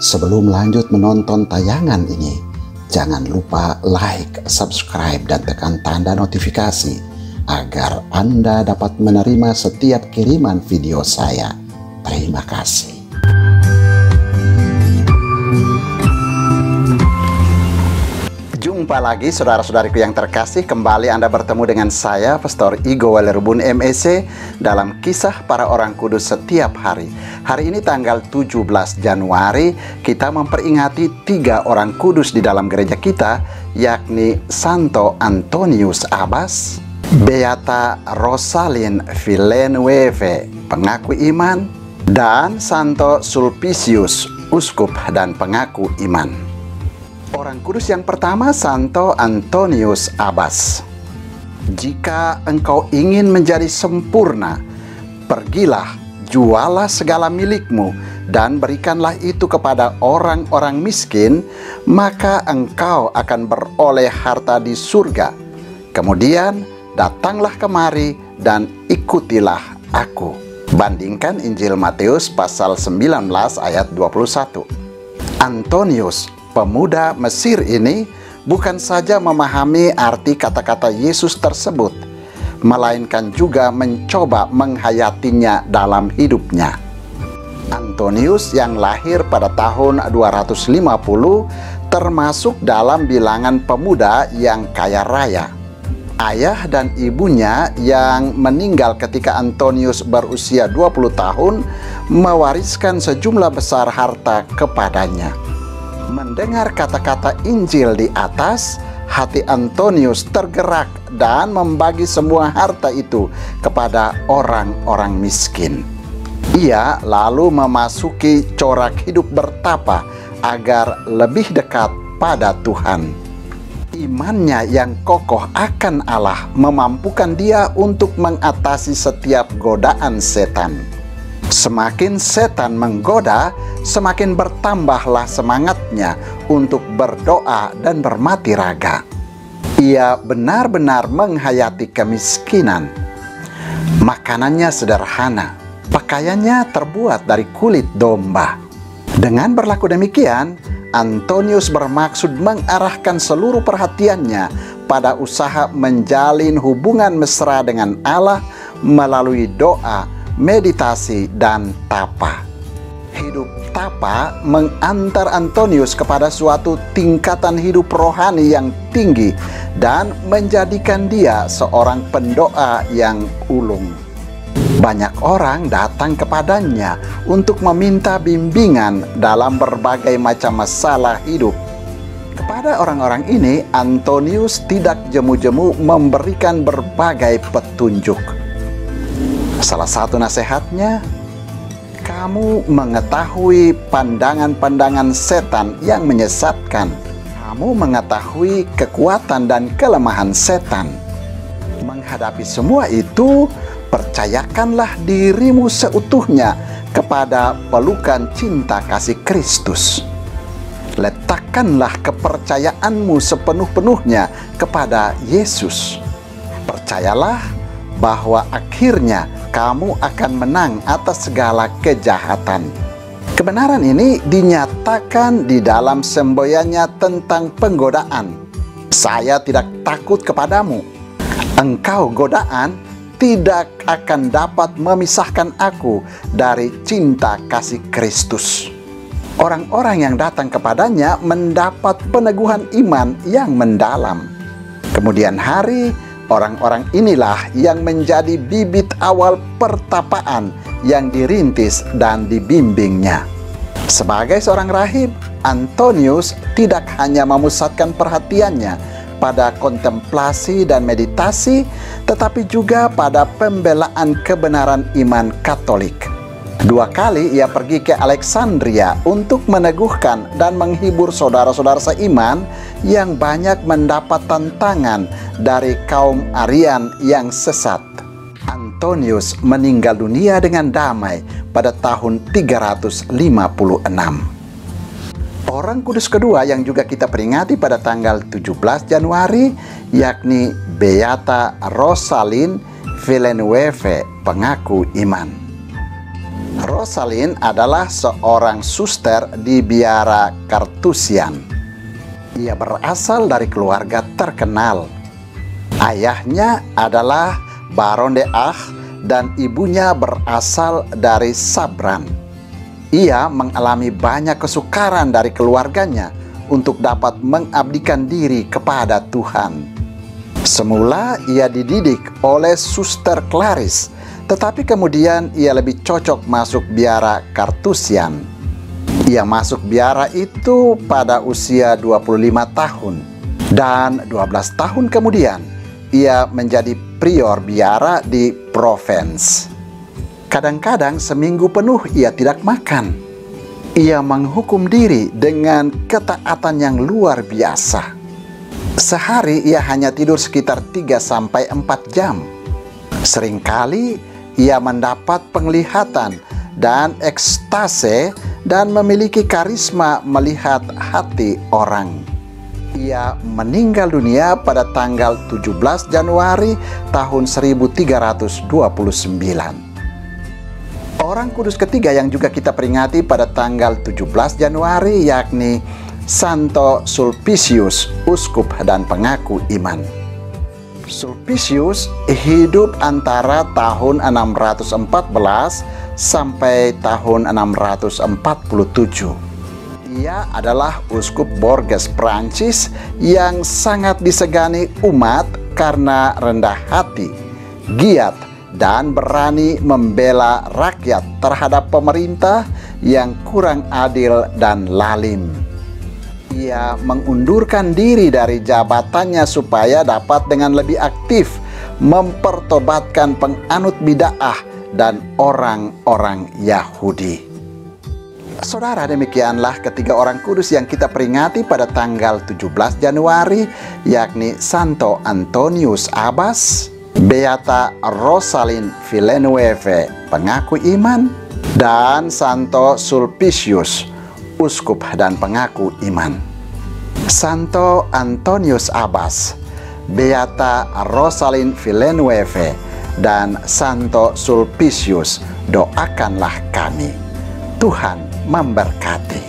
Sebelum lanjut menonton tayangan ini, jangan lupa like, subscribe, dan tekan tanda notifikasi agar Anda dapat menerima setiap kiriman video saya. Terima kasih. Jumpa lagi saudara-saudariku yang terkasih, kembali Anda bertemu dengan saya, Pastor Igo Walerbun MEC, dalam kisah para orang kudus setiap hari. Hari ini tanggal 17 Januari, kita memperingati 3 orang kudus di dalam gereja kita, yakni Santo Antonius Abbas, Beata Rosalind Villanueva, pengaku iman, dan Santo Sulpicius, uskup dan pengaku iman. Orang kudus yang pertama, Santo Antonius Abbas. Jika engkau ingin menjadi sempurna, pergilah, jualah segala milikmu, dan berikanlah itu kepada orang-orang miskin, maka engkau akan beroleh harta di surga. Kemudian datanglah kemari dan ikutilah aku. Bandingkan Injil Matius pasal 19 ayat 21. Antonius, pemuda Mesir ini, bukan saja memahami arti kata-kata Yesus tersebut, melainkan juga mencoba menghayatinya dalam hidupnya. Antonius yang lahir pada tahun 250 termasuk dalam bilangan pemuda yang kaya raya. Ayah dan ibunya yang meninggal ketika Antonius berusia 20 tahun mewariskan sejumlah besar harta kepadanya. Mendengar kata-kata Injil di atas, hati Antonius tergerak dan membagi semua harta itu kepada orang-orang miskin. Ia lalu memasuki corak hidup bertapa agar lebih dekat pada Tuhan. Imannya yang kokoh akan Allah memampukan dia untuk mengatasi setiap godaan setan. Semakin setan menggoda, semakin bertambahlah semangatnya untuk berdoa dan bermati raga. Ia benar-benar menghayati kemiskinan. Makanannya sederhana, pakaiannya terbuat dari kulit domba. Dengan berlaku demikian, Antonius bermaksud mengarahkan seluruh perhatiannya pada usaha menjalin hubungan mesra dengan Allah melalui doa, meditasi, dan tapa. Hidup tapa mengantar Antonius kepada suatu tingkatan hidup rohani yang tinggi dan menjadikan dia seorang pendoa yang ulung. Banyak orang datang kepadanya untuk meminta bimbingan dalam berbagai macam masalah hidup. Kepada orang-orang ini, Antonius tidak jemu-jemu memberikan berbagai petunjuk. Salah satu nasihatnya, kamu mengetahui pandangan-pandangan setan yang menyesatkan. Kamu mengetahui kekuatan dan kelemahan setan. Menghadapi semua itu, percayakanlah dirimu seutuhnya kepada pelukan cinta kasih Kristus. Letakkanlah kepercayaanmu sepenuh-penuhnya kepada Yesus. Percayalah bahwa akhirnya kamu akan menang atas segala kejahatan. Kebenaran ini dinyatakan di dalam semboyannya tentang penggodaan. Saya tidak takut kepadamu. Engkau godaan tidak akan dapat memisahkan aku dari cinta kasih Kristus. Orang-orang yang datang kepadanya mendapat peneguhan iman yang mendalam. Kemudian hari, orang-orang inilah yang menjadi bibit awal pertapaan yang dirintis dan dibimbingnya. Sebagai seorang rahib, Antonius tidak hanya memusatkan perhatiannya pada kontemplasi dan meditasi, tetapi juga pada pembelaan kebenaran iman Katolik. 2 kali ia pergi ke Alexandria untuk meneguhkan dan menghibur saudara-saudara seiman yang banyak mendapat tantangan dari kaum Arian yang sesat. Antonius meninggal dunia dengan damai pada tahun 356. Orang kudus kedua yang juga kita peringati pada tanggal 17 Januari, yakni Beata Rosalind Villanueva, pengaku iman. Rosalind adalah seorang suster di biara Carthusian. Ia berasal dari keluarga terkenal. Ayahnya adalah Baron de Ach dan ibunya berasal dari Sabran. Ia mengalami banyak kesukaran dari keluarganya untuk dapat mengabdikan diri kepada Tuhan. Semula ia dididik oleh suster Claris, tetapi kemudian ia lebih cocok masuk biara Carthusian. Ia masuk biara itu pada usia 25 tahun, dan 12 tahun kemudian ia menjadi prior biara di Provence. Kadang-kadang seminggu penuh ia tidak makan. Ia menghukum diri dengan ketaatan yang luar biasa. Sehari ia hanya tidur sekitar 3-4 jam. Seringkali ia mendapat penglihatan dan ekstase dan memiliki karisma melihat hati orang. Ia meninggal dunia pada tanggal 17 Januari tahun 1329. Orang kudus ketiga yang juga kita peringati pada tanggal 17 Januari yakni Santo Sulpicius, uskup dan pengaku iman. Sulpicius hidup antara tahun 614 sampai tahun 647. Ia adalah uskup Bourges, Prancis yang sangat disegani umat karena rendah hati, giat, dan berani membela rakyat terhadap pemerintah yang kurang adil dan lalim. Ia mengundurkan diri dari jabatannya supaya dapat dengan lebih aktif mempertobatkan penganut bid'ah dan orang-orang Yahudi. Saudara, demikianlah ketiga orang kudus yang kita peringati pada tanggal 17 Januari, yakni Santo Antonius Abbas, Beata Rosalind Villeneuve, pengaku iman, dan Santo Sulpicius, uskup dan pengaku iman. Santo Antonius Abbas, Beata Rosalind Villeneuve, dan Santo Sulpicius, doakanlah kami. Tuhan memberkati.